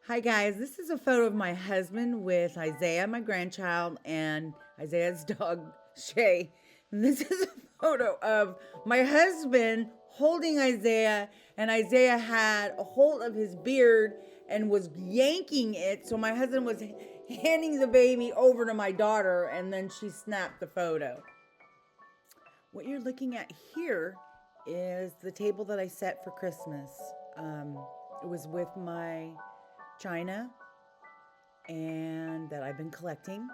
Hi, guys. This is a photo of my husband with Isaiah, my grandchild, and Isaiah's dog, Shay. And this is a photo of my husband holding Isaiah, and Isaiah had a hold of his beard and was yanking it. So my husband was handing the baby over to my daughter, and then she snapped the photo. What you're looking at here is the table that I set for Christmas. It was with my china and that I've been collecting,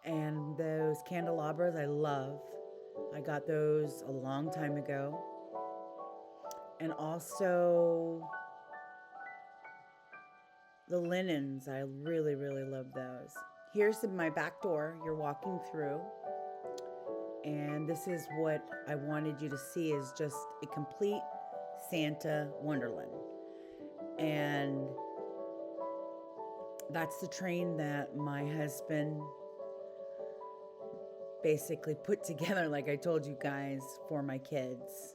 and those candelabras I love. I got those a long time ago. And also the linens, I really love those. Here's my back door you're walking through. And this is what I wanted you to see, is just a complete Santa wonderland. And that's the train that my husband basically put together, like I told you guys, for my kids,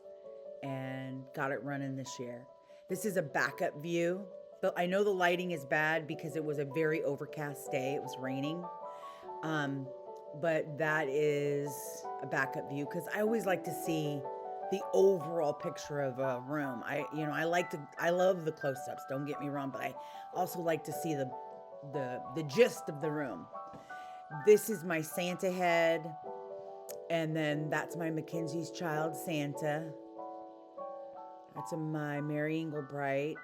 and got it running this year. This is a backup view, but I know the lighting is bad because it was a very overcast day. It was raining. But that is a backup view because I always like to see the overall picture of a room. I love the close-ups, don't get me wrong, but I also like to see the gist of the room. This is my Santa head, and then that's my Mackenzie's Child Santa. That's my Mary Englebright.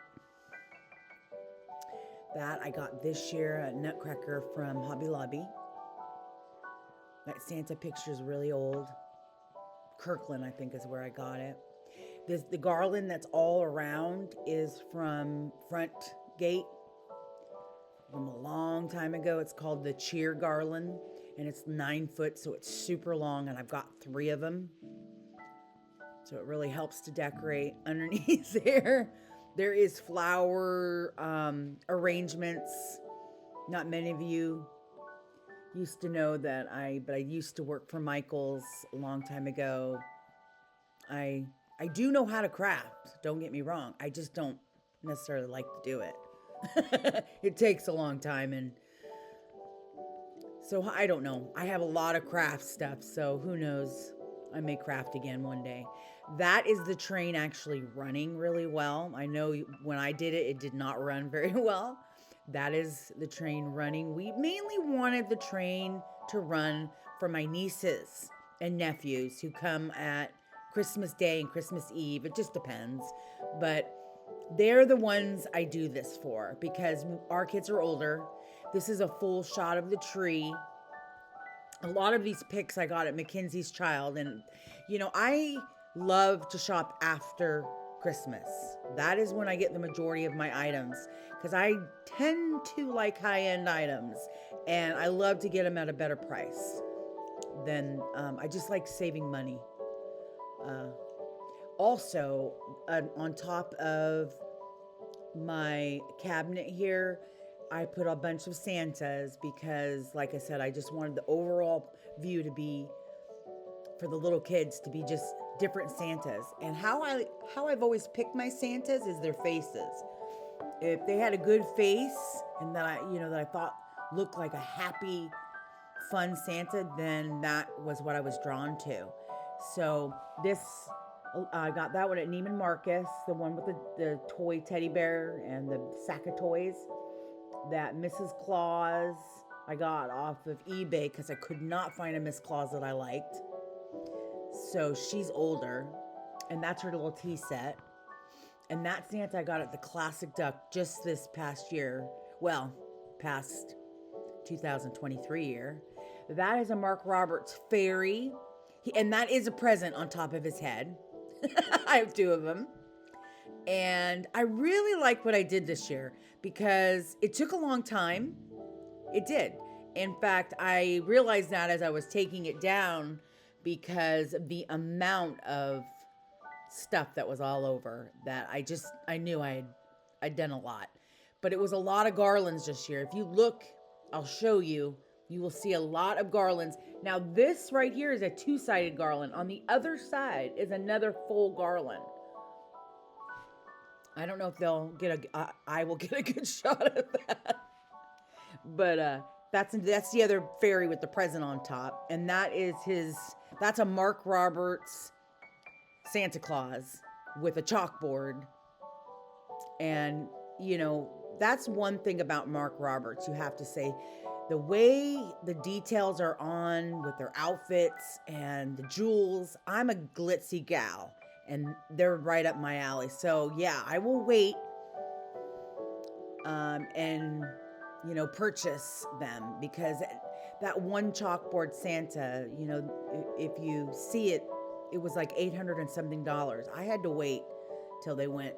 That I got this year, a Nutcracker from Hobby Lobby. That Santa picture is really old. Kirkland, I think, is where I got it. The garland that's all around is from Front Gate from a long time ago. It's called the Cheer Garland, and it's 9 foot, so it's super long, and I've got 3 of them. So it really helps to decorate. Underneath there is flower arrangements. Not many of you used to know that but I used to work for Michaels a long time ago. I do know how to craft, don't get me wrong. I just don't necessarily like to do it. It takes a long time, and so I don't know. I have a lot of craft stuff, so who knows? I may craft again one day. That is the train actually running really well. I know when I did it, it did not run very well. That is the train running. We mainly wanted the train to run for my nieces and nephews who come at Christmas Day and Christmas Eve. It just depends. But they're the ones I do this for because our kids are older. This is a full shot of the tree. A lot of these pics I got at Mackenzie's Child, and I love to shop after Christmas. That is when I get the majority of my items because I tend to like high-end items, and I love to get them at a better price. Then I just like saving money. Also, on top of my cabinet here, I put a bunch of Santas because, like I said, I just wanted the overall view to be, for the little kids, to be just different Santas. And how I've always picked my Santas is their faces. If they had a good face and that I thought looked like a happy, fun Santa, then that was what I was drawn to. So I got that one at Neiman Marcus, the one with the toy teddy bear and the sack of toys. That Mrs. Claus I got off of eBay because I could not find a Miss Claus that I liked. So she's older, and that's her little tea set. And that Santa I got at the Classic Duck just this past year. Well, past 2023 year. That is a Mark Roberts fairy. And that is a present on top of his head. I have 2 of them. And I really like what I did this year because it took a long time. It did. In fact, I realized that as I was taking it down because of the amount of stuff that was all over, that I knew I'd done a lot. But it was a lot of garlands this year. If you look, I'll show you. You will see a lot of garlands. Now this right here is a 2-sided garland. On the other side is another full garland. I don't know if they'll get I will get a good shot of that. But that's the other fairy with the present on top, and that's a Mark Roberts Santa Claus with a chalkboard. And that's one thing about Mark Roberts. You have to say the way the details are on with their outfits and the jewels. I'm a glitzy gal, and they're right up my alley. So yeah, I will wait and purchase them, because that one chalkboard Santa, if you see it, it was like $800 and something. I had to wait till they went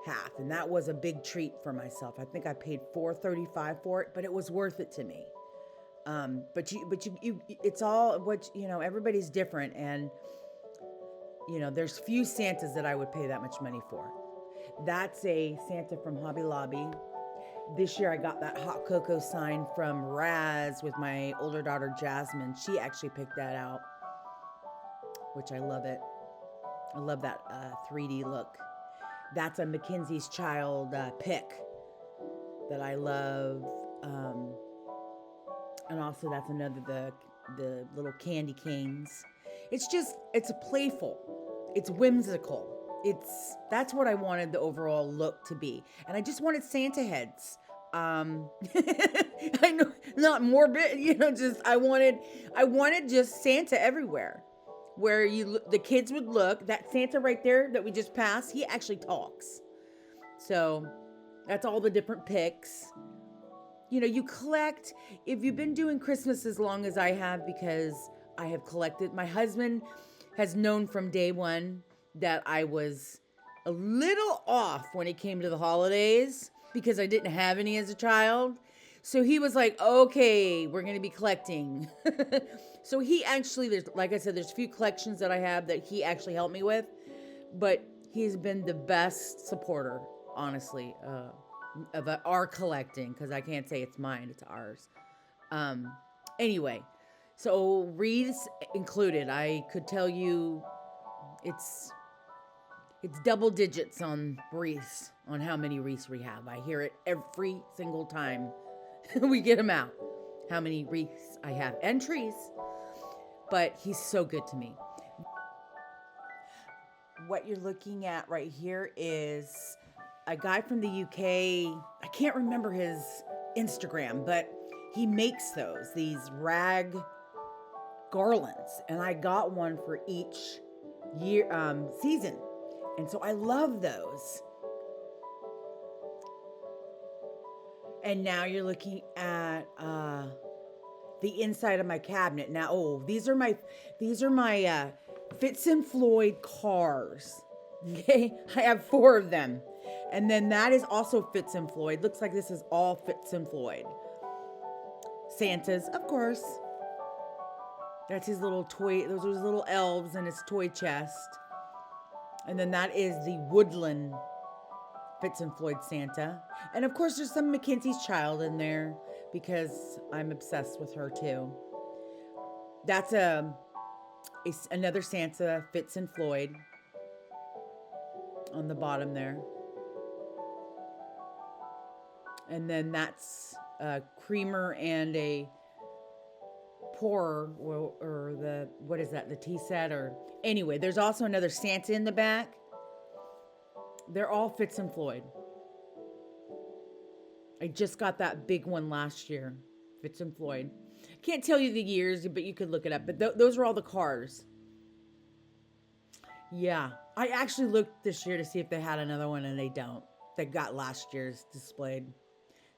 half, and that was a big treat for myself. I think I paid $435 for it, but it was worth it to me. But it's all what everybody's different, and there's few Santas that I would pay that much money for. That's a Santa from Hobby Lobby. This year I got that hot cocoa sign from Raz with my older daughter Jasmine. She actually picked that out, which I love it. I love that 3D look. That's a Mackenzie's Child pick that I love. And also that's another, the little candy canes. It's a playful, it's whimsical. That's what I wanted the overall look to be. And I just wanted Santa heads. I know, not morbid, just I wanted just Santa everywhere. Where the kids would look, that Santa right there that we just passed, he actually talks. So that's all the different picks. You collect, if you've been doing Christmas as long as I have, because I have collected. My husband has known from day one that I was a little off when it came to the holidays, because I didn't have any as a child. So he was like, okay, we're going to be collecting. So he actually, there's a few collections that I have that he actually helped me with, but he's been the best supporter, honestly, of our collecting, because I can't say it's mine, it's ours. Anyway, so wreaths included. I could tell you it's double digits on wreaths, on how many wreaths we have. I hear it every single time we get them out, how many wreaths I have, and trees. But he's so good to me. What you're looking at right here is a guy from the UK. I can't remember his Instagram, but he makes these rag garlands, and I got one for each year season, and so I love those. And now you're looking at the inside of my cabinet. Now, these are my Fitz and Floyd cars. Okay, I have 4 of them, and then that is also Fitz and Floyd. Looks like this is all Fitz and Floyd. Santa's, of course. That's his little toy. Those are his little elves in his toy chest. And then that is the Woodland Fitz and Floyd Santa. And of course, there's some Mackenzie's Child in there, because I'm obsessed with her too. That's another Santa, Fitz and Floyd, on the bottom there. And then that's a creamer and a pourer, or the, what is that, the tea set, or anyway, there's also another Santa in the back. They're all Fitz and Floyd. I just got that big one last year, Fitz and Floyd. Can't tell you the years, but you could look it up. But those are all the cars. Yeah, I actually looked this year to see if they had another one, and they don't. They got last year's displayed,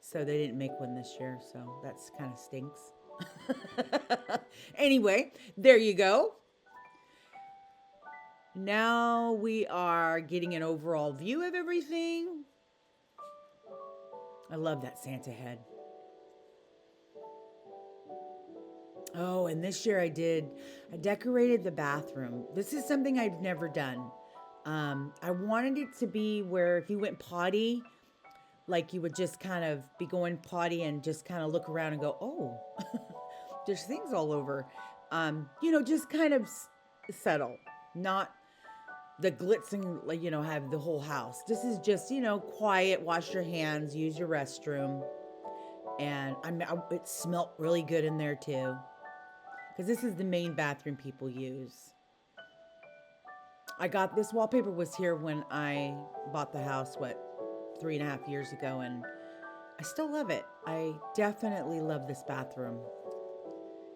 so they didn't make one this year. So that's kind of stinks. Anyway, there you go. Now we are getting an overall view of everything. I love that Santa head. Oh, and this year I decorated the bathroom. This is something I've never done. I wanted it to be where if you went potty, like you would just kind of be going potty and just kind of look around and go, oh, there's things all over. Just kind of settle. Not the glitz and, like, have the whole house. This is just, quiet, wash your hands, use your restroom. And it smelt really good in there too. Because this is the main bathroom people use. I got this wallpaper was here when I bought the house, 3.5 years ago, and I still love it. I definitely love this bathroom.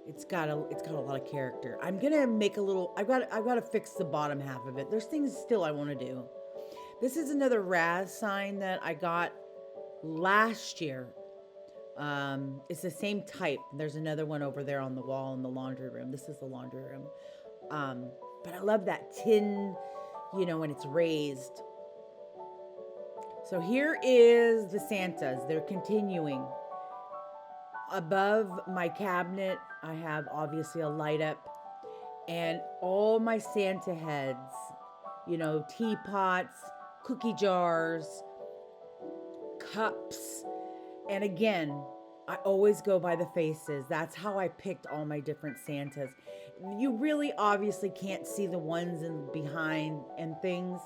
It's got a lot of character. I'm gonna make a little. I've got to fix the bottom half of it. There's things still I want to do. This is another Raz sign that I got last year. It's the same type. There's another one over there on the wall in the laundry room. This is the laundry room. But I love that tin, when it's raised. So here is the Santas. They're continuing. Above my cabinet, I have obviously a light up, and all my Santa heads, teapots, cookie jars, cups. And again, I always go by the faces. That's how I picked all my different Santas. You really obviously can't see the ones in behind and things.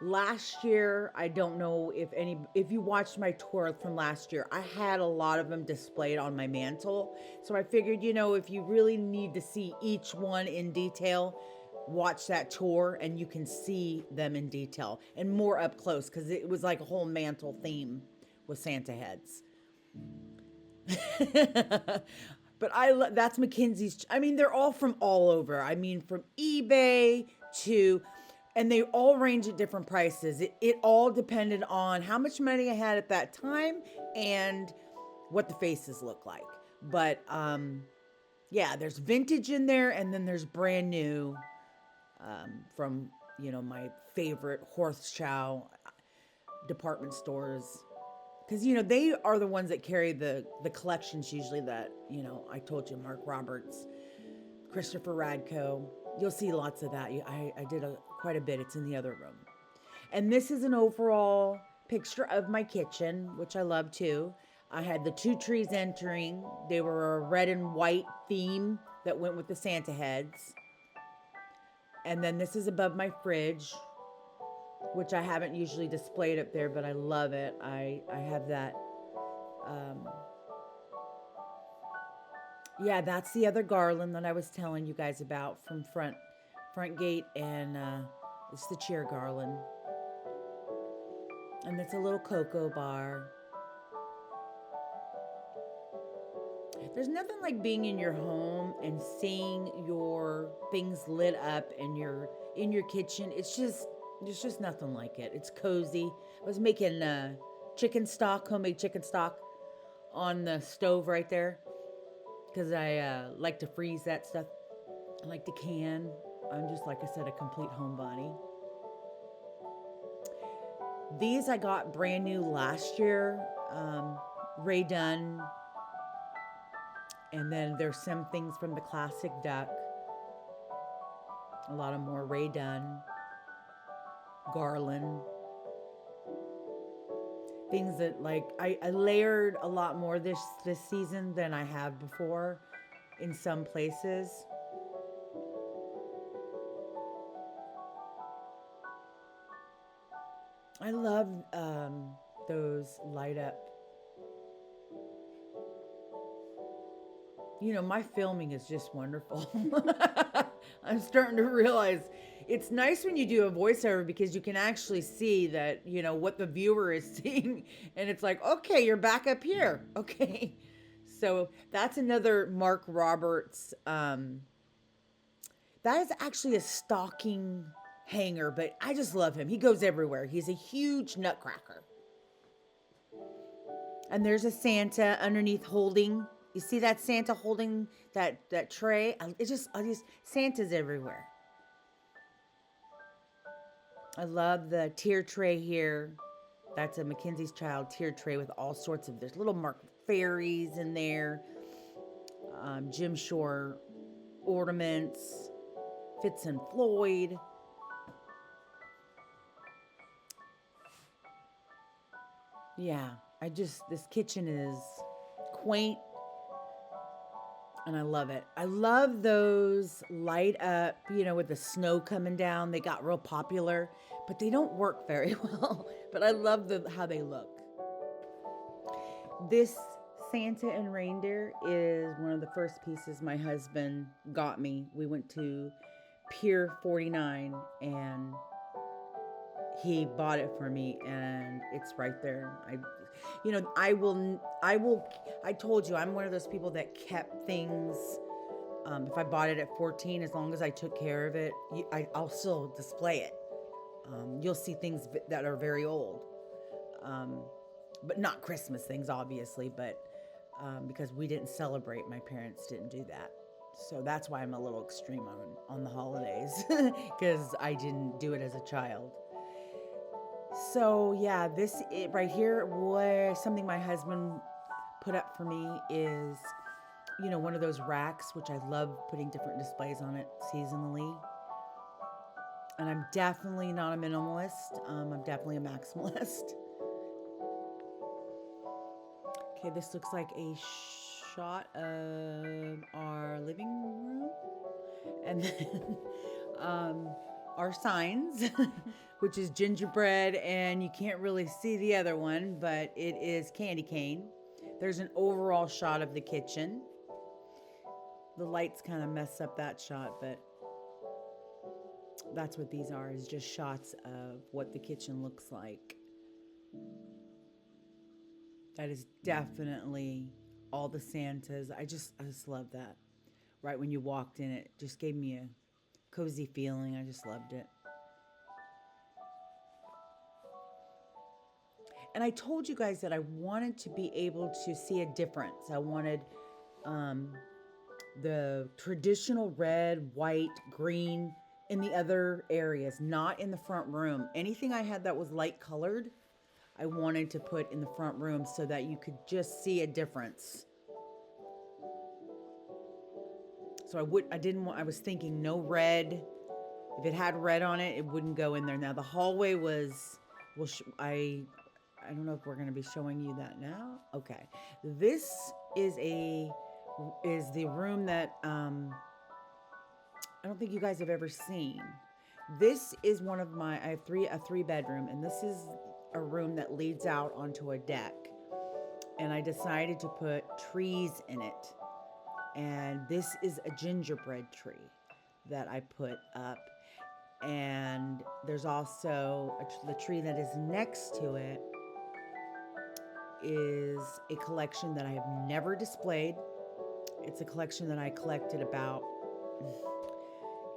Last year, I don't know if you watched my tour from last year, I had a lot of them displayed on my mantle. So I figured, if you really need to see each one in detail, watch that tour and you can see them in detail and more up close, because it was like a whole mantle theme with Santa heads. But that's Mackenzie's. I mean, they're all from all over. I mean, from eBay to, and they all range at different prices. It all depended on how much money I had at that time and what the faces look like. But yeah, there's vintage in there, and then there's brand new from my favorite Horseshoe department stores. Because, they are the ones that carry the collections usually that, I told you, Mark Roberts, Christopher Radko. You'll see lots of that. I did quite a bit. It's in the other room. And this is an overall picture of my kitchen, which I love too. I had the two trees entering. They were a red and white theme that went with the Santa heads. And then this is above my fridge, which I haven't usually displayed up there, but I love it. I have that. Yeah, that's the other garland that I was telling you guys about from front gate, and it's the cheer garland. And it's a little cocoa bar. There's nothing like being in your home and seeing your things lit up and you're in your kitchen. There's just nothing like it. It's cozy. I was making homemade chicken stock on the stove right there, because I like to freeze that stuff. I like to can. I'm just, like I said, a complete homebody. These I got brand new last year. Ray Dunn. And then there's some things from the Classic Duck. A lot of more Ray Dunn. Garland. Things that, like, I layered a lot more this season than I have before in some places. I love those light up. My filming is just wonderful. I'm starting to realize it's nice when you do a voiceover, because you can actually see that, what the viewer is seeing. And it's like, okay, you're back up here. Okay. So that's another Mark Roberts. That is actually a stocking hanger, but I just love him. He goes everywhere. He's a huge nutcracker. And there's a Santa underneath holding. You see that Santa holding that tray? It's just Santa's everywhere. I love the tier tray here. That's a Mackenzie's Child tier tray with all sorts of, there's little Mark fairies in there. Jim Shore ornaments. Fitz and Floyd. Yeah, this kitchen is quaint. And I love it. I love those light up, with the snow coming down. They got real popular, but they don't work very well. But I love how they look. This Santa and Reindeer is one of the first pieces my husband got me. We went to Pier 49 and he bought it for me, and it's right there. I told you, I'm one of those people that kept things. If I bought it at 14, as long as I took care of it, I'll still display it. You'll see things that are very old, but not Christmas things, obviously, but because we didn't celebrate, my parents didn't do that. So that's why I'm a little extreme on the holidays, because I didn't do it as a child. So yeah, right here, something my husband put up for me is, one of those racks, which I love putting different displays on it seasonally. And I'm definitely not a minimalist. I'm definitely a maximalist. Okay, this looks like a shot of our living room. And then our signs, which is gingerbread, and you can't really see the other one, but it is candy cane. There's an overall shot of the kitchen. The lights kind of mess up that shot, but that's what these are, is just shots of what the kitchen looks like. That is definitely all the Santas. I just love that. Right when you walked in, it just gave me a cozy feeling. I just loved it. And I told you guys that I wanted to be able to see a difference. I wanted the traditional red, white, green in the other areas, not in the front room. Anything I had that was light colored, I wanted to put in the front room so that you could just see a difference. So I was thinking no red. If it had red on it, it wouldn't go in there. Now the hallway was, I don't know if we're going to be showing you that now. Okay. This is the room that I don't think you guys have ever seen. This is one of I have a 3-bedroom, and this is a room that leads out onto a deck. And I decided to put trees in it. And this is a gingerbread tree that I put up. And there's also the tree that is next to it is a collection that I have never displayed. It's a collection that I collected about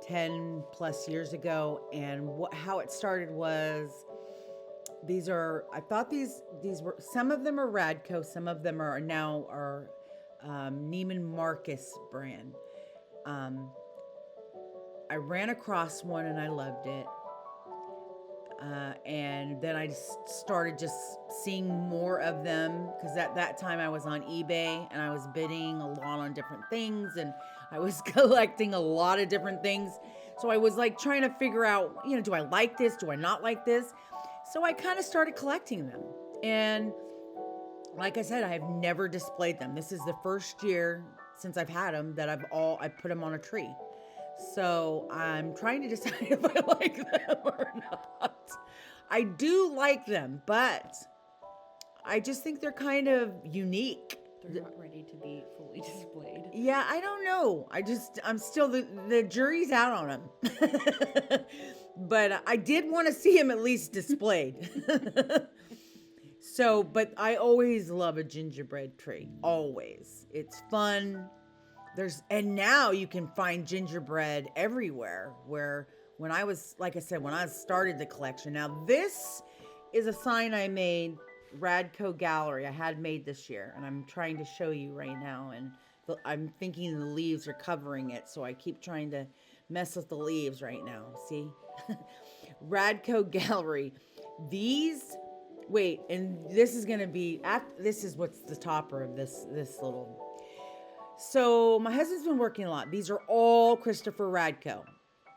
10 plus years ago. And how it started was, I thought these were, some of them are Radco, some of them are Neiman Marcus brand. I ran across one and I loved it. And then I started just seeing more of them, because at that time I was on eBay and I was bidding a lot on different things, and I was collecting a lot of different things. So I was like trying to figure out, do I like this? Do I not like this? So I kind of started collecting them. And like I said, I have never displayed them. This is the first year since I've had them that I put them on a tree. So I'm trying to decide if I like them or not. I do like them, but I just think they're kind of unique. They're not ready to be fully displayed. Yeah, I don't know. I'm still, the jury's out on them. But I did want to see them at least displayed. So, but I always love a gingerbread tree. Always. It's fun. And now you can find gingerbread everywhere, where when I started the collection. Now this is a sign I made, Radco Gallery. I had made this year, and I'm trying to show you right now. And I'm thinking the leaves are covering it, so I keep trying to mess with the leaves right now. See? Radco Gallery. And this is going to be, this is what's the topper of this little. So my husband's been working a lot. These are all Christopher Radco.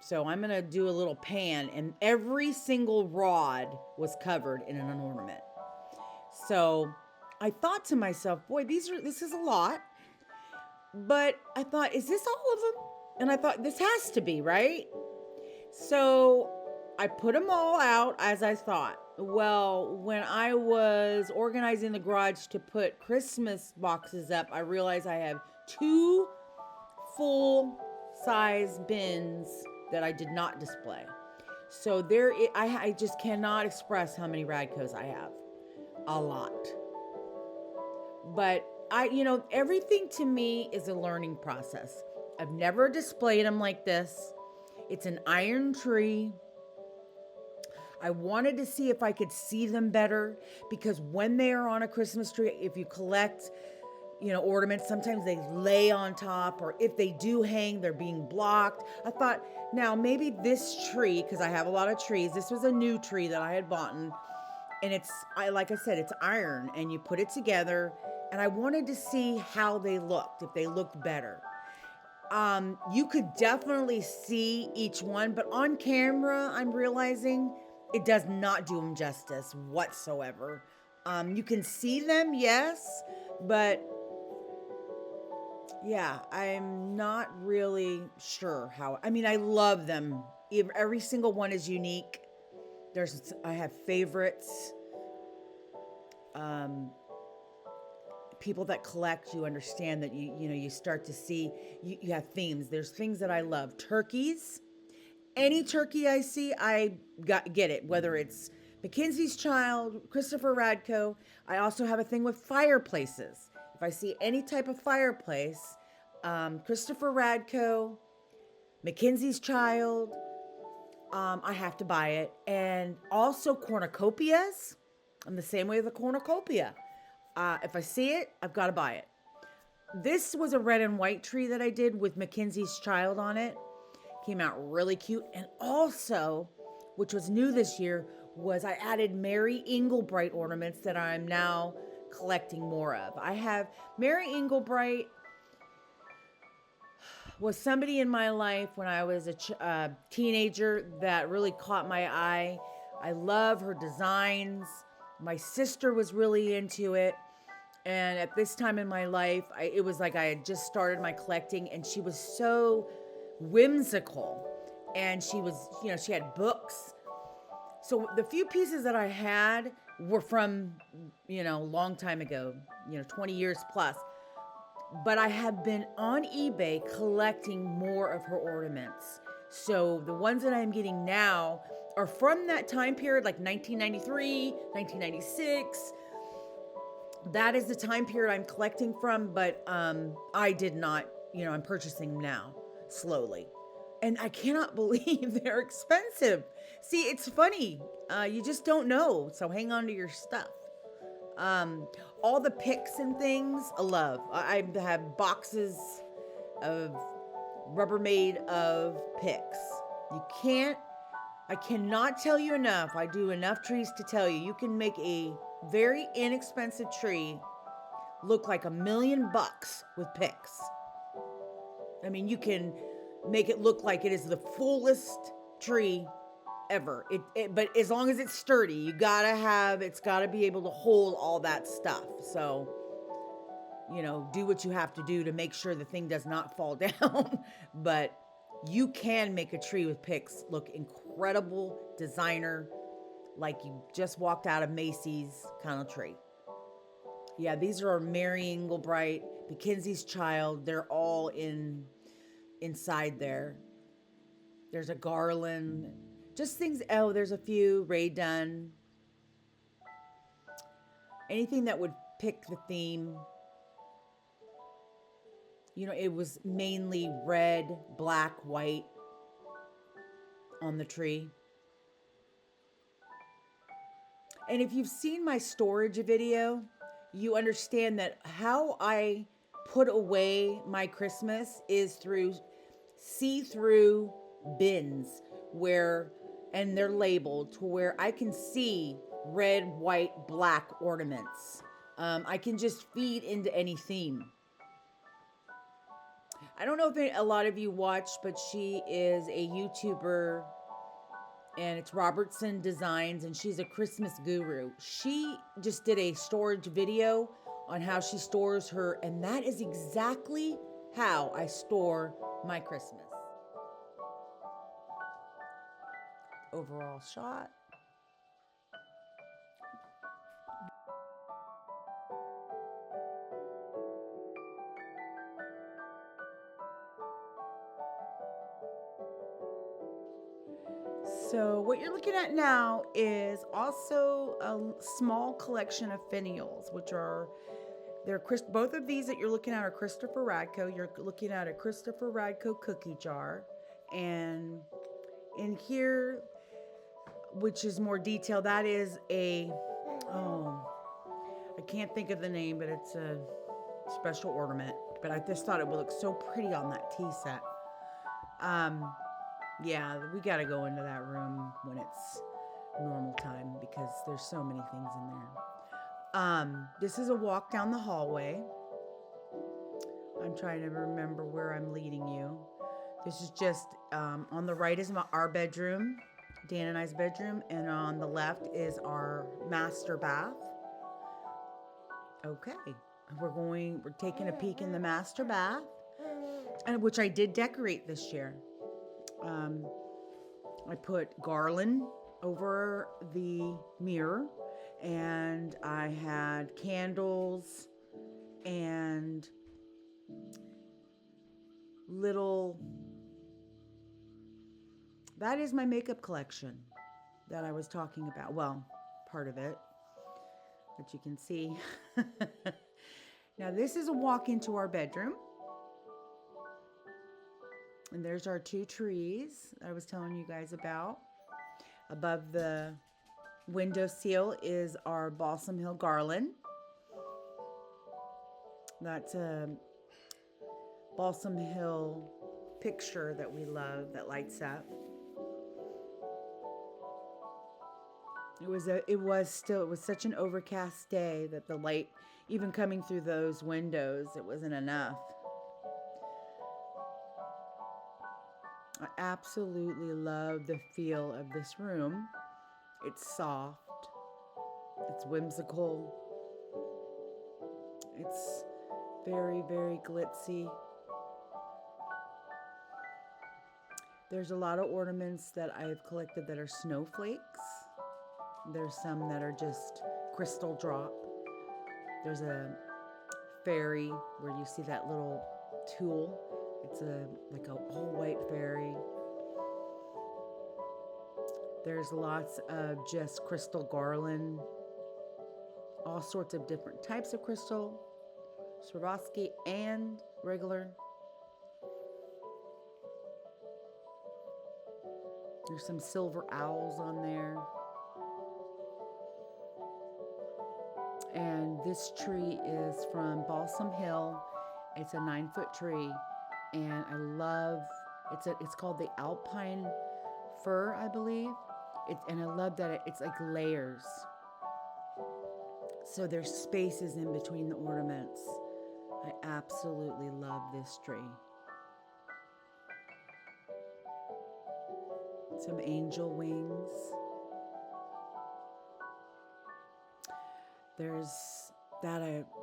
So I'm going to do a little pan, and every single rod was covered in an ornament. So I thought to myself, boy, this is a lot. But I thought, is this all of them? And I thought, this has to be, right? So I put them all out as I thought. Well, when I was organizing the garage to put Christmas boxes up, I realized I have two full size bins that I did not display. So I just cannot express how many Radcos I have. A lot. But everything to me is a learning process. I've never displayed them like this. It's an iron tree. I wanted to see if I could see them better, because when they are on a Christmas tree, if you collect, ornaments, sometimes they lay on top, or if they do hang, they're being blocked. I thought, now maybe this tree, because I have a lot of trees, this was a new tree that I had bought, and like I said, it's iron, and you put it together, and I wanted to see how they looked, if they looked better. You could definitely see each one, but on camera, I'm realizing it does not do them justice whatsoever. You can see them, yes, but yeah, I'm not really sure how. I mean, I love them. Every single one is unique. I have favorites. People that collect, you understand that you start to see, you have themes. There's things that I love. Turkeys. Any turkey I see, I get it. Whether it's Mackenzie's Child, Christopher Radko. I also have a thing with fireplaces. If I see any type of fireplace, Christopher Radko, Mackenzie's Child, I have to buy it. And also cornucopias. I'm the same way with a cornucopia. If I see it, I've got to buy it. This was a red and white tree that I did with Mackenzie's Child on it. Came out really cute. And also, which was new this year, was I added Mary Englebright ornaments that I'm now collecting more of. I have Mary Englebright was somebody in my life when I was a teenager that really caught my eye. I love her designs. My sister was really into it. And at this time in my life, it was like I had just started my collecting, and she was so whimsical. And she was, she had books. So the few pieces that I had were from, long time ago, 20 years plus. But I have been on eBay collecting more of her ornaments. So the ones that I'm getting now are from that time period, like 1993, 1996. That is the time period I'm collecting from, but I did not, I'm purchasing now, slowly. And I cannot believe they're expensive. See, it's funny. You just don't know, so hang on to your stuff. All the picks and things, I love. I have boxes of Rubbermaid of picks. I cannot tell you enough. I do enough trees to tell you can make a very inexpensive tree look like $1 million with picks. I mean, you can make it look like it is the fullest tree ever. But as long as it's sturdy, it's gotta be able to hold all that stuff. So, do what you have to do to make sure the thing does not fall down. But you can make a tree with picks look incredible, designer, like you just walked out of Macy's kind of tree. Yeah, these are Mary Englebright, Mackenzie's Child. They're all inside there. There's a garland. Just things. Oh, there's a few Rae Dunn. Anything that would pick the theme. It was mainly red, black, white on the tree. And if you've seen my storage video, you understand that how I put away my Christmas is through see-through bins and they're labeled to where I can see red, white, black ornaments. I can just feed into any theme. I don't know if a lot of you watch, but she is a YouTuber, and it's Robertson Designs, and she's a Christmas guru. She just did a storage video on how she stores her, and that is exactly how I store my Christmas. Overall shot. So what you're looking at now is also a small collection of finials, which are both of these that you're looking at are Christopher Radko. You're looking at a Christopher Radko cookie jar, and in here, which is more detailed, that is I can't think of the name, but it's a special ornament. But I just thought it would look so pretty on that tea set. Yeah, we got to go into that room when it's normal time because there's so many things in there. This is a walk down the hallway. I'm trying to remember where I'm leading you. This is just on the right is our bedroom, Dan and I's bedroom, and on the left is our master bath. Okay, we're taking a peek in the master bath, and which I did decorate this year. I put garland over the mirror, and I had candles and that is my makeup collection that I was talking about. Well, part of it that you can see. Now this is a walk into our bedroom. And there's our two trees I was telling you guys about. Above the windowsill is our Balsam Hill garland. That's a Balsam Hill picture that we love that lights up. It was such an overcast day that the light, even coming through those windows, it wasn't enough. I absolutely love the feel of this room. It's soft. It's whimsical. It's very, very glitzy. There's a lot of ornaments that I've collected that are snowflakes. There's some that are just crystal drop. There's a fairy where you see that little tool. It's like a all white fairy. There's lots of just crystal garland. All sorts of different types of crystal. Swarovski and regular. There's some silver owls on there. And this tree is from Balsam Hill. It's a 9-foot tree, and I love it's called the Alpine Fir, I believe. And I love that it's like layers. So there's spaces in between the ornaments. I absolutely love this tree. Some angel wings.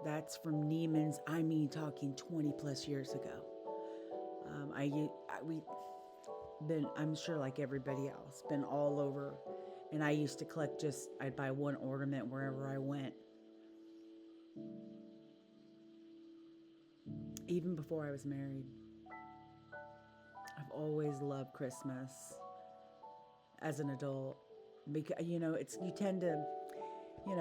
That's from Neiman's. I mean, talking 20 plus years ago. I'm sure like everybody else, been all over. And I used to collect I'd buy one ornament wherever I went. Even before I was married. I've always loved Christmas as an adult. Because, you tend to,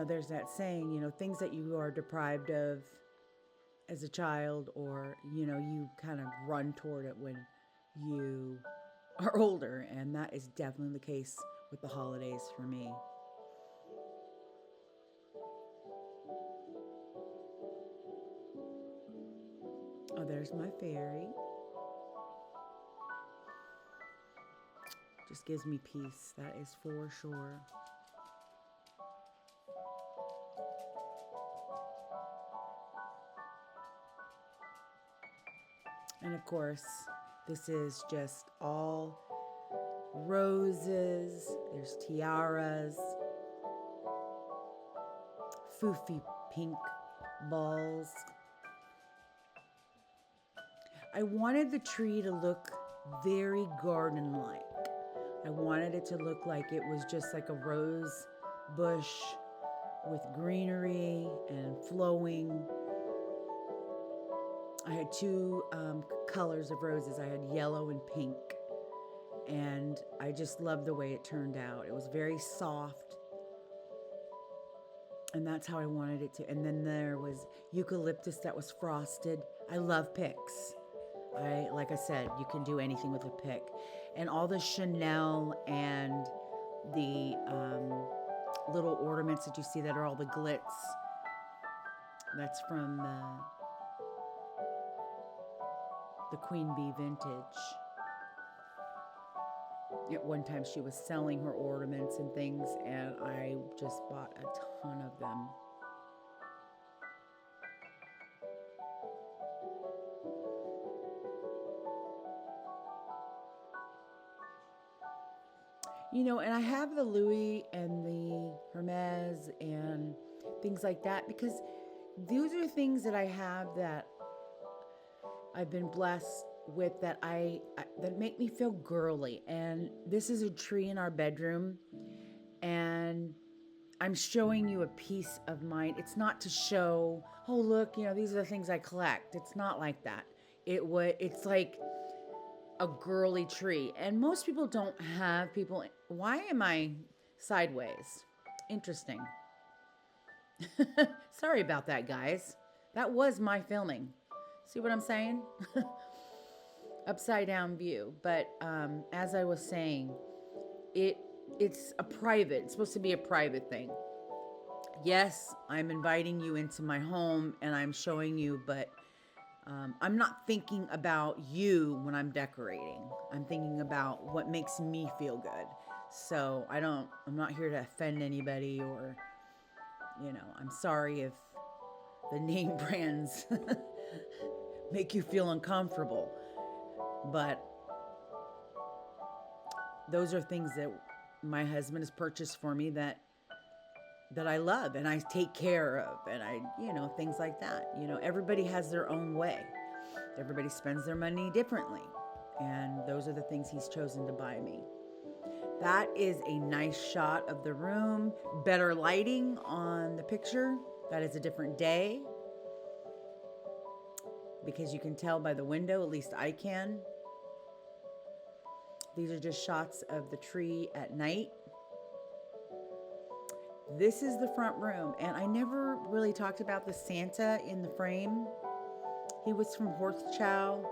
there's that saying, things that you are deprived of as a child, or, you kind of run toward it when you are older. And that is definitely the case with the holidays for me. Oh, there's my fairy. Just gives me peace, that is for sure. And of course, this is just all roses. There's tiaras, foofy pink balls. I wanted the tree to look very garden-like. I wanted it to look like it was just like a rose bush with greenery and flowing. I had two colors of roses. I had yellow and pink. And I just loved the way it turned out. It was very soft. And that's how I wanted it to. And then there was eucalyptus that was frosted. I love picks. Like I said, you can do anything with a pick. And all the Chanel and the little ornaments that you see that are all the glitz. That's from the Queen Bee vintage. At one time she was selling her ornaments and things, and I just bought a ton of them. You know, and I have the Louis and the Hermes and things like that because those are things that I have that I've been blessed with that that make me feel girly. And this is a tree in our bedroom, and I'm showing you a piece of mine. It's not to show, oh look, you know, these are the things I collect. It's not like that. It's like a girly tree, and most people don't have people. Why am I sideways? Interesting. Sorry about that, guys. That was my filming. See what I'm saying? Upside down view. But as I was saying, it's supposed to be a private thing. Yes, I'm inviting you into my home and I'm showing you, but I'm not thinking about you when I'm decorating. I'm thinking about what makes me feel good. So I'm not here to offend anybody, or, you know, I'm sorry if the name brands make you feel uncomfortable. But those are things that my husband has purchased for me that I love and I take care of, and things like that. You know, everybody has their own way. Everybody spends their money differently. And those are the things he's chosen to buy me. That is a nice shot of the room. Better lighting on the picture. That is a different day. Because you can tell by the window, at least I can. These are just shots of the tree at night. This is the front room, and I never really talked about the Santa in the frame. He was from Horthchow.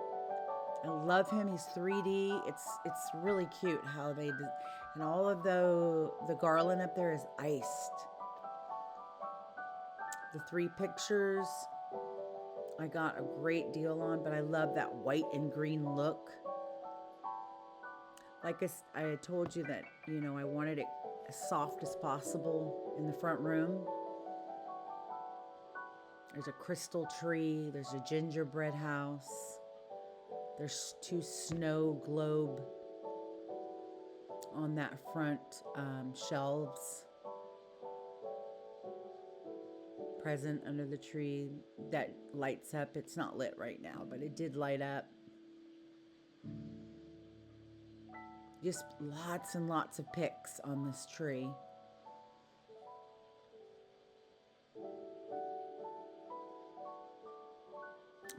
I love him. He's 3D. It's really cute how they did, and all of the garland up there is iced. The 3 pictures I got a great deal on, but I love that white and green look. Like I had told you that, you know, I wanted it as soft as possible in the front room. There's a crystal tree. There's a gingerbread house. There's 2 snow globe on that front shelves. Present under the tree that lights up. It's not lit right now, but it did light up. Just lots and lots of pics on this tree.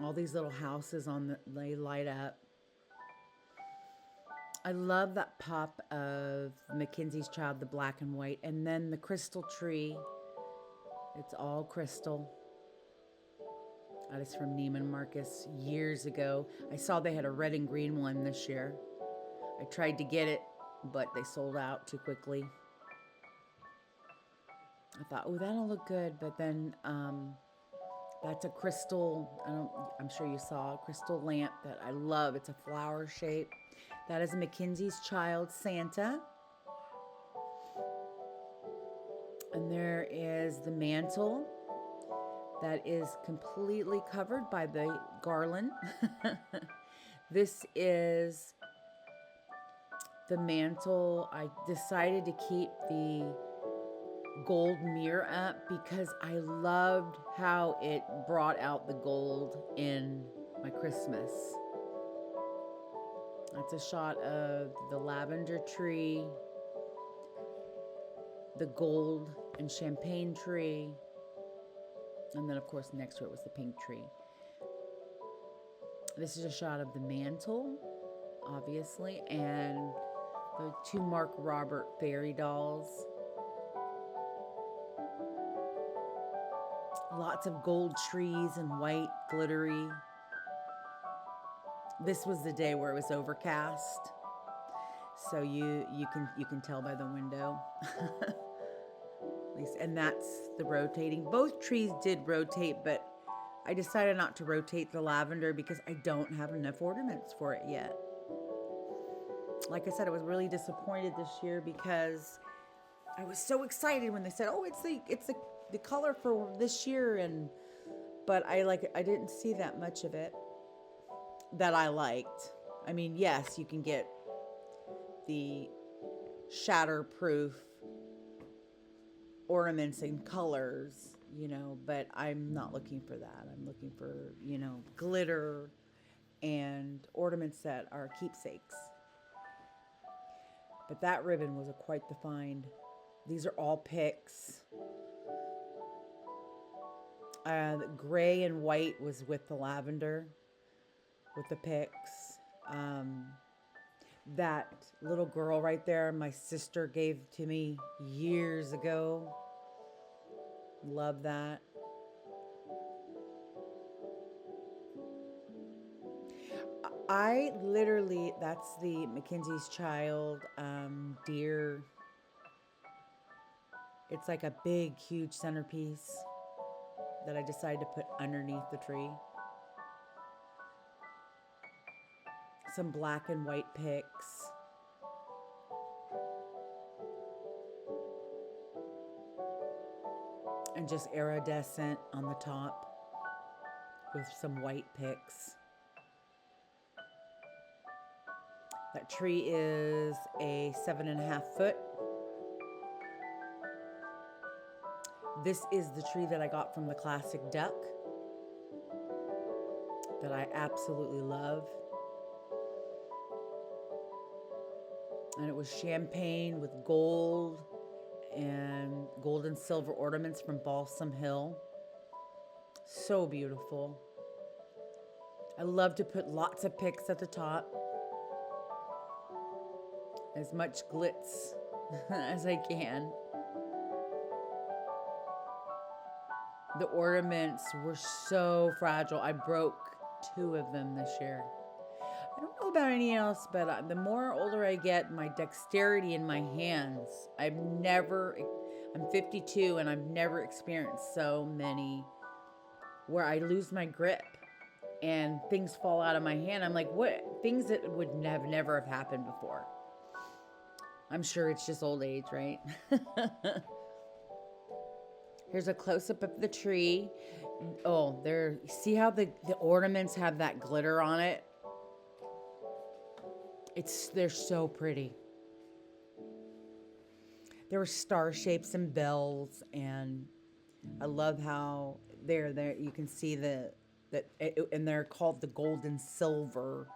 All these little houses they light up. I love that pop of Mackenzie's Child, the black and white, and then the crystal tree. It's all crystal. That is from Neiman Marcus years ago. I saw they had a red and green one this year. I tried to get it, but they sold out too quickly. I thought, oh, that'll look good, but then that's a crystal, I'm sure you saw a crystal lamp that I love. It's a flower shape. That is Mackenzie's Child Santa. And there is the mantle that is completely covered by the garland. This is the mantle. I decided to keep the gold mirror up because I loved how it brought out the gold in my Christmas. That's a shot of the lavender tree, the gold and champagne tree, and then of course next to it was the pink tree. This is a shot of the mantle, obviously, and the two Mark Robert fairy dolls. Lots of gold trees and white glittery. This was the day where it was overcast, so you can tell by the window. At least, and that's the rotating. Both trees did rotate, but I decided not to rotate the lavender because I don't have enough ornaments for it yet. Like I said, I was really disappointed this year because I was so excited when they said, "Oh, it's the color for this year," but I didn't see that much of it that I liked. I mean, yes, you can get the shatterproof ornaments and colors, but I'm not looking for that. I'm looking for, glitter and ornaments that are keepsakes. But that ribbon was quite the find. These are all picks. Gray and white was with the lavender, with the picks. That little girl right there, my sister gave to me years ago. Love that. I literally, that's the Mackenzie's Child deer. It's like a big, huge centerpiece that I decided to put underneath the tree. Some black and white picks. And just iridescent on the top with some white picks. That tree is a 7.5 foot. This is the tree that I got from the Classic Duck that I absolutely love. And it was champagne with gold and gold and silver ornaments from Balsam Hill. So beautiful. I love to put lots of picks at the top. As much glitz as I can. The ornaments were so fragile. I broke 2 of them this year. I don't know about anything else, but the more older I get, my dexterity in my hands, I'm 52 and I've never experienced so many where I lose my grip and things fall out of my hand. I'm like, what? Things that would never have happened before. I'm sure it's just old age, right? Here's a close-up of the tree. Oh, there. See how the ornaments have that glitter on it? They're so pretty. There were star shapes and bells, and I love how there you can see and they're called the gold and silver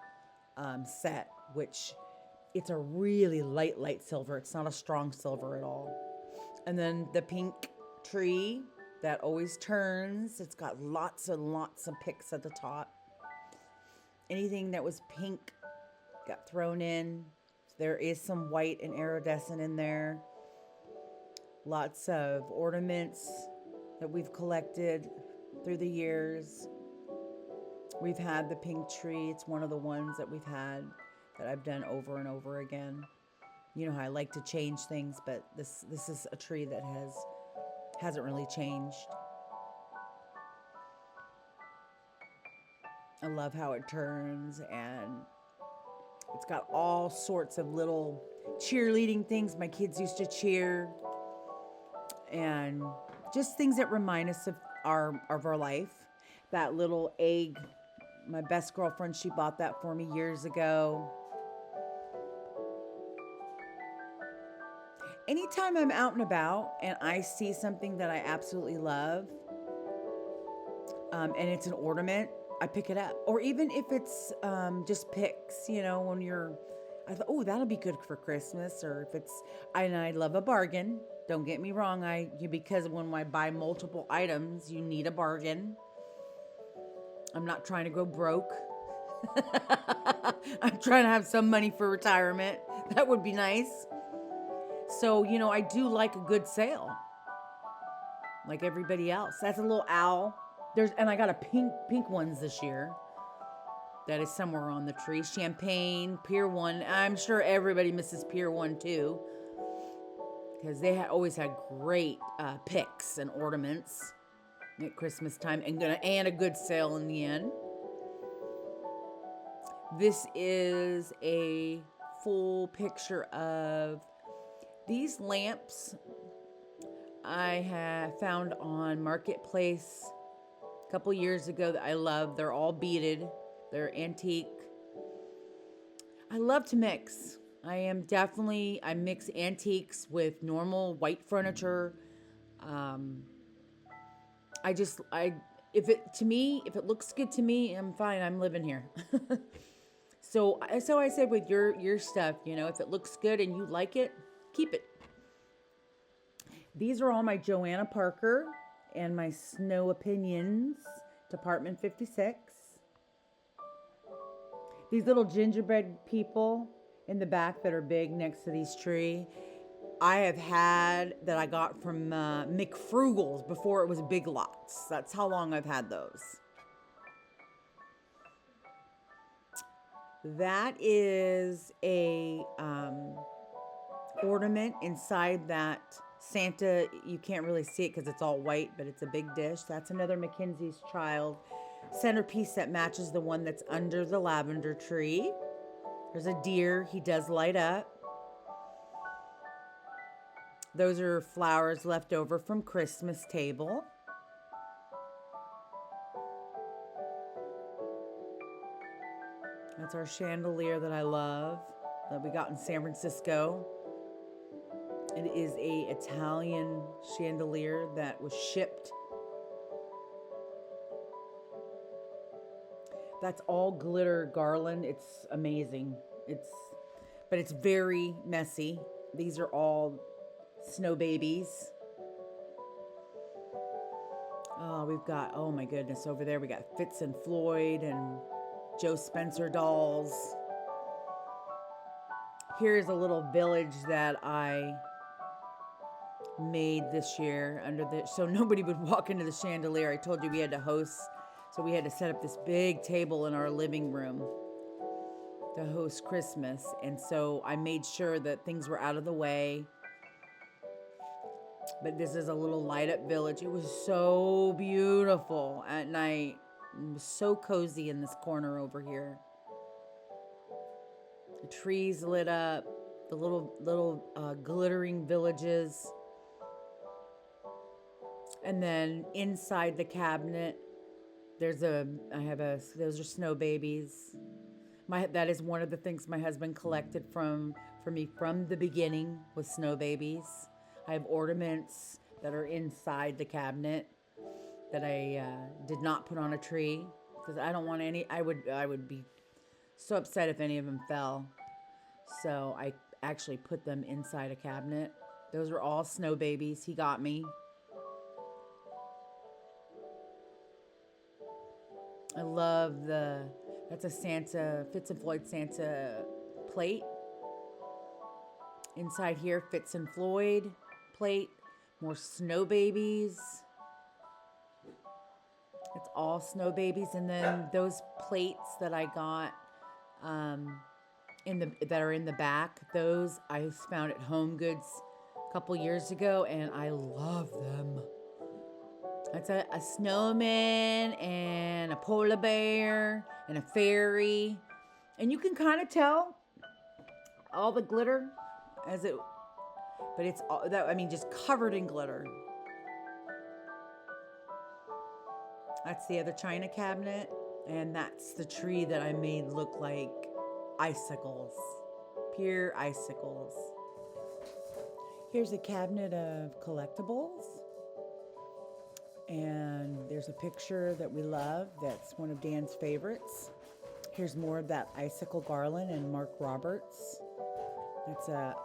set, which it's a really light silver. It's not a strong silver at all. And then the pink tree that always turns. It's got lots and lots of picks at the top. Anything that was pink got thrown in. There is some white and iridescent in there. Lots of ornaments that we've collected through the years. We've had the pink tree. It's one of the ones that we've had that I've done over and over again. You know how I like to change things, but this is a tree that hasn't really changed. I love how it turns, and it's got all sorts of little cheerleading things. My kids used to cheer, and just things that remind us of our life. That little egg, my best girlfriend, she bought that for me years ago. Anytime I'm out and about and I see something that I absolutely love, and it's an ornament, I pick it up. Or even if it's just picks, you know, when you're, I thought, oh, that'll be good for Christmas. Or if it's, and I love a bargain. Don't get me wrong. Because when I buy multiple items, you need a bargain. I'm not trying to go broke. I'm trying to have some money for retirement. That would be nice. So, you know, I do like a good sale. Like everybody else. That's a little owl. And I got a pink ones this year. That is somewhere on the tree. Champagne, Pier 1. I'm sure everybody misses Pier 1 too. Because they always had great picks and ornaments at Christmas time. And a good sale in the end. This is a full picture of these lamps I have found on Marketplace a couple years ago that I love. They're all beaded. They're antique. I love to mix. I mix antiques with normal white furniture. If it looks good to me, I'm fine. I'm living here. So I said with your stuff, you know, if it looks good and you like it, keep it. These are all my Joanna Parker and my Snow Opinions, Department 56. These little gingerbread people in the back that are big next to these tree, I have had that I got from McFrugal's before it was Big Lots. That's how long I've had those. That is a ornament inside that Santa. You can't really see it because it's all white, but it's a big dish. That's another Mackenzie's Child centerpiece that matches the one that's under the lavender tree. There's a deer. He does light up. Those are flowers left over from Christmas table. That's our chandelier that I love, that we got in San Francisco. It is a Italian chandelier that was shipped. That's all glitter garland. It's amazing. But it's very messy. These are all snow babies. Oh my goodness, over there we got Fitz and Floyd and Joe Spencer dolls. Here's a little village that I made this year so nobody would walk into the chandelier. I told you we had to host, so we had to set up this big table in our living room to host Christmas. And so I made sure that things were out of the way. But this is a little light up village. It was so beautiful at night. It was so cozy in this corner over here. The trees lit up, the little glittering villages. And then inside the cabinet, those are snow babies. That is one of the things my husband collected for me from the beginning, was snow babies. I have ornaments that are inside the cabinet that I did not put on a tree because I don't want any. I would be so upset if any of them fell. So I actually put them inside a cabinet. Those are all snow babies he got me. I love that's a Santa, Fitz and Floyd Santa plate. Inside here, Fitz and Floyd plate. More snow babies. It's all snow babies. And then those plates that I got that are in the back, those I found at Home Goods a couple years ago, and I love them. It's a snowman and a polar bear and a fairy. And you can kind of tell all the glitter but it's all that, just covered in glitter. That's the other china cabinet, and that's the tree that I made look like icicles, pure icicles. Here's a cabinet of collectibles. And there's a picture that we love that's one of Dan's favorites. Here's more of that icicle garland and Mark Roberts. That's a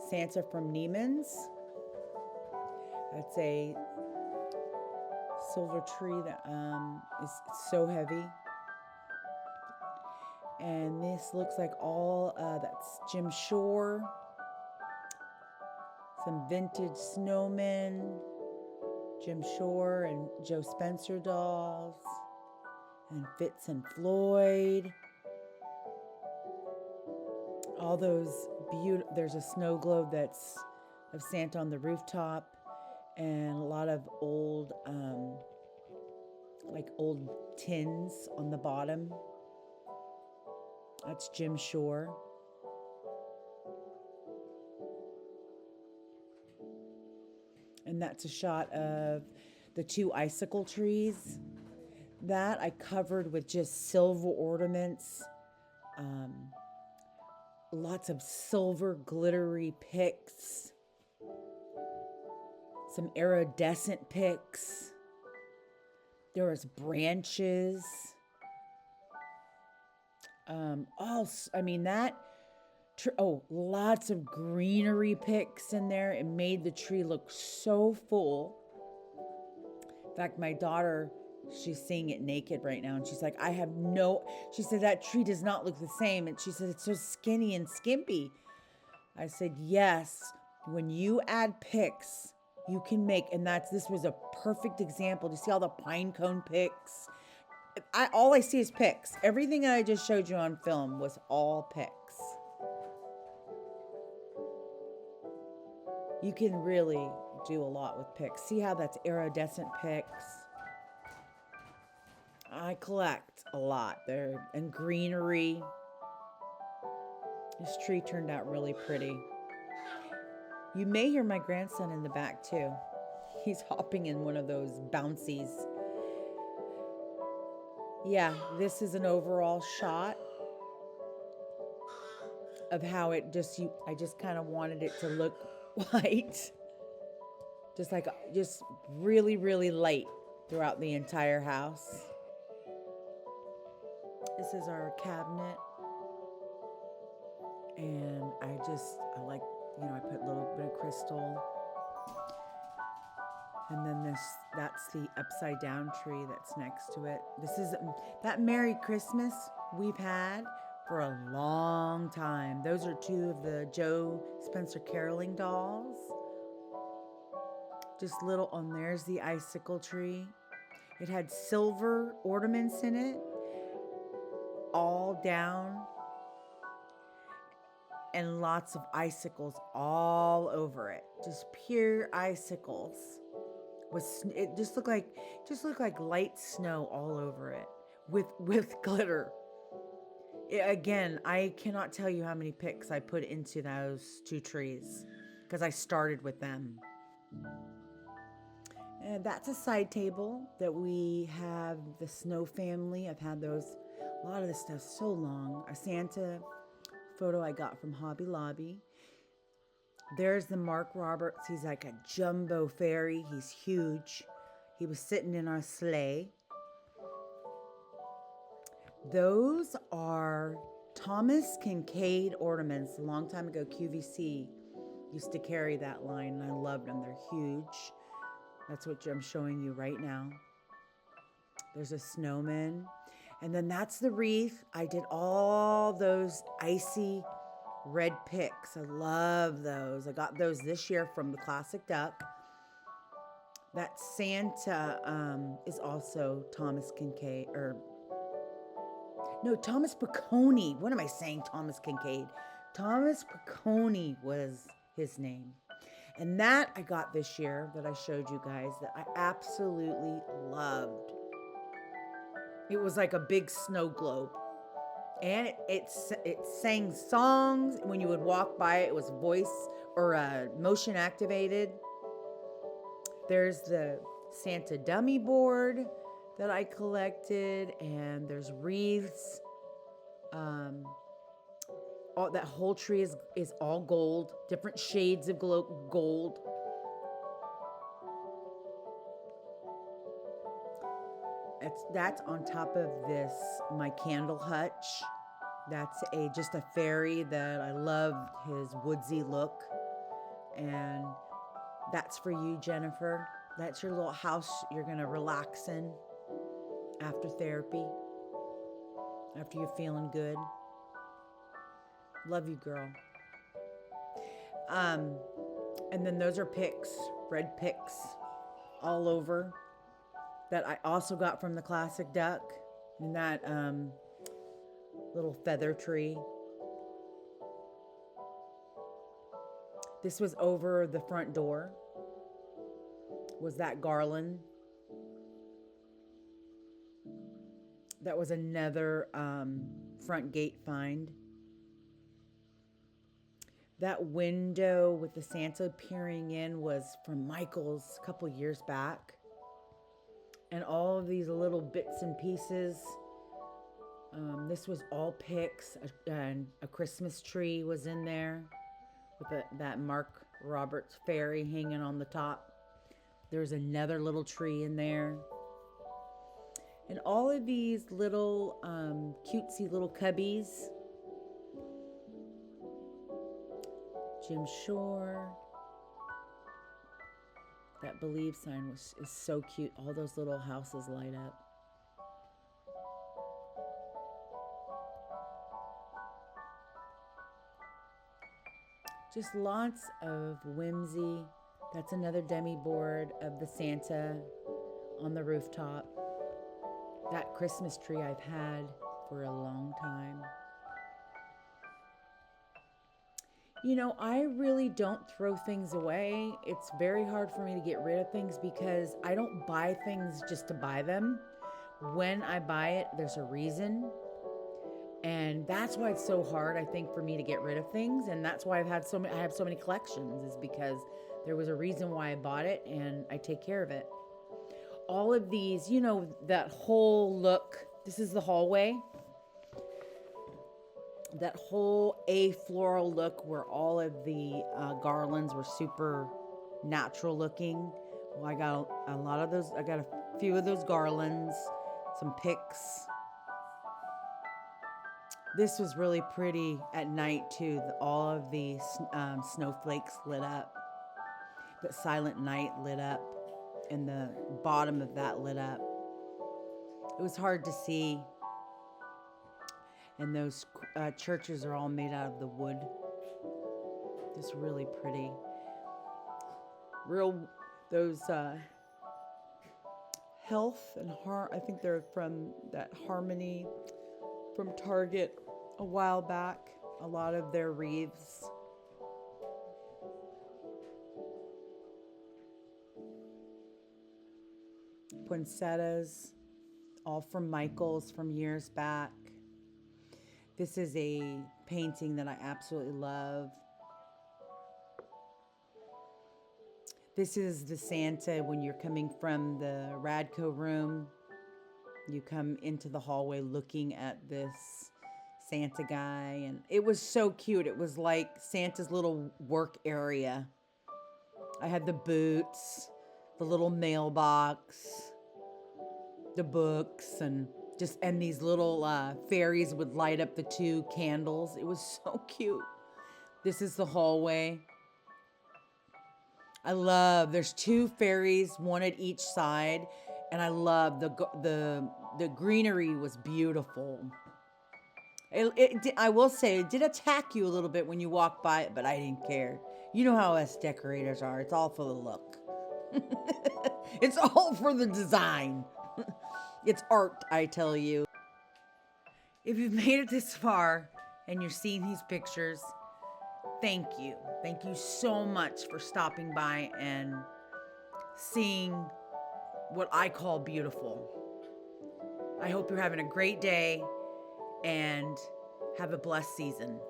Santa from Neiman's. That's a silver tree that is so heavy. And this looks like all, that's Jim Shore. Some vintage snowmen, Jim Shore and Joe Spencer dolls, and Fitz and Floyd. All those beautiful, there's a snow globe that's of Santa on the rooftop, and a lot of old, like old tins on the bottom. That's Jim Shore. And that's a shot of the two icicle trees. That I covered with just silver ornaments. Lots of silver glittery picks. Some iridescent picks. There was branches. Lots of greenery picks in there. It made the tree look so full. In fact, my daughter, she's seeing it naked right now, and she's like, she said, that tree does not look the same. And she said, it's so skinny and skimpy. I said, yes, when you add picks, you can make, and this was a perfect example. Do you see all the pine cone picks? All I see is picks. Everything I just showed you on film was all picks. You can really do a lot with picks. See how that's iridescent picks? I collect a lot there. And greenery. This tree turned out really pretty. You may hear my grandson in the back too. He's hopping in one of those bouncies. Yeah, this is an overall shot of how I just kind of wanted it to look white. Just really, really light throughout the entire house. This is our cabinet. And I like, I put a little bit of crystal. And then that's the upside down tree that's next to it. This is that Merry Christmas we've had for a long time. Those are two of the Joe Spencer caroling dolls. Just little, there's the icicle tree. It had silver ornaments in it, all down, and lots of icicles all over it. Just pure icicles. It just looked like light snow all over it with glitter. Again, I cannot tell you how many picks I put into those two trees because I started with them. And that's a side table that we have the Snow family. I've had a lot of this stuff so long. A Santa photo I got from Hobby Lobby. There's the Mark Roberts. He's like a jumbo fairy. He's huge. He was sitting in our sleigh. Those are Thomas Kincaid ornaments. A long time ago, QVC used to carry that line, and I loved them. They're huge. That's what I'm showing you right now. There's a snowman. And then that's the wreath. I did all those icy red picks. I love those. I got those this year from the Classic Duck. That Santa is also Thomas Kincaid, Thomas Piccone. What am I saying? Thomas Kincaid. Thomas Piccone was his name. And that I got this year that I showed you guys that I absolutely loved. It was like a big snow globe. And it sang songs. When you would walk by it was voice or motion activated. There's the Santa dummy board that I collected, and there's wreaths. That whole tree is all gold, different shades of gold. that's on top of this, my candle hutch. That's just a fairy that I loved his woodsy look. And that's for you, Jennifer. That's your little house you're going to relax in after therapy, after you're feeling good. Love you, girl. And then those are picks, red picks all over that I also got from the Classic Duck in that little feather tree. This was over the front door, was that garland. That was another front gate find. That window with the Santa peering in was from Michael's a couple years back. And all of these little bits and pieces. This was all picks. And a Christmas tree was in there with that Mark Roberts fairy hanging on the top. There's another little tree in there. And all of these little cutesy little cubbies. Jim Shore. That believe sign is so cute. All those little houses light up. Just lots of whimsy. That's another demi board of the Santa on the rooftop. That Christmas tree I've had for a long time. You know, I really don't throw things away. It's very hard for me to get rid of things because I don't buy things just to buy them. When I buy it, there's a reason. And that's why it's so hard, I think, for me to get rid of things. And that's why I have so many collections, is because there was a reason why I bought it and I take care of it. All of these, you know, that whole look, this is the hallway. That whole floral look where all of the garlands were super natural looking. Well, I got a lot of those. I got a few of those garlands, some picks. This was really pretty at night too. All of the snowflakes lit up. The silent night lit up, and the bottom of that lit up. It was hard to see. And those churches are all made out of the wood. Just really pretty. Those Health and I think they're from that Harmony from Target a while back. A lot of their wreaths. Poinsettias, all from Michael's from years back. This is a painting that I absolutely love. This is the Santa when you're coming from the Radco room. You come into the hallway looking at this Santa guy. And it was so cute. It was like Santa's little work area. I had the boots, the little mailbox, the books, and these little fairies would light up the 2 candles. It was so cute. This is the hallway. I love, there's 2 fairies, one at each side, and I love the greenery was beautiful. I will say, it did attack you a little bit when you walked by it, but I didn't care. You know how us decorators are. It's all for the look. It's all for the design. It's art, I tell you. If you've made it this far and you're seeing these pictures, thank you. Thank you so much for stopping by and seeing what I call beautiful. I hope you're having a great day and have a blessed season.